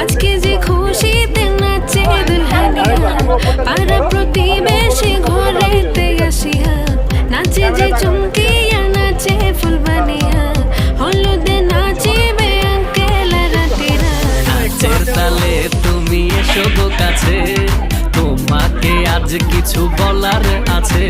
আজকে যে খুশিতে নাচে দুলহানিয়া, পাড়া প্রতিবেশী ঘরেতে আসিয়া, নাচে যে চমকিয়া নাচে ফুলবানিয়া, হলুদে নাচিবে আঙ্কেল রাতিরা। নাচের তালে তুমি এসো গো কাছে, তোমাকে আজ কিছু বলার আছে।